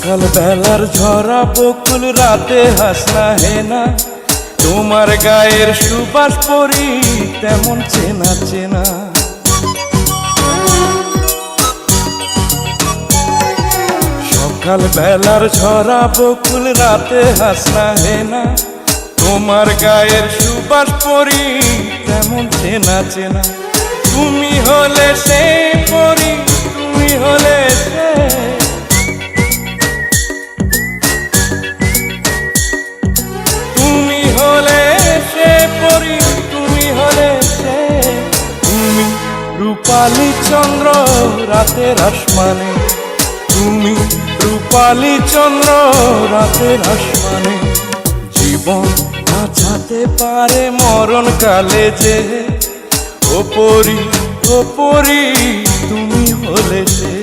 সকাল বেলার ঝরা বকুল রাতে হাসনা হেনা, তোমার গায়ের সুবাস পরি তেমন চেনা চেনা। সকাল বেলার ঝরা বকুল রাতে হাসনা হেনা, তোমার গায়ের সুবাস পরি তেমন চেনা চেনা। তুমি হলে সে পরি, তুমি হলে সে, তুমি হলে সে পরি, তুমি হলে সে। তুমি রূপালী চন্দ্র রাতের আসমানে, তুমি রূপালী চন্দ্র রাতের আসমানে। জীবন বাঁচাতে পারে মরণ কালে যে, ও পরি, ও পরি, তুমি হলে সে।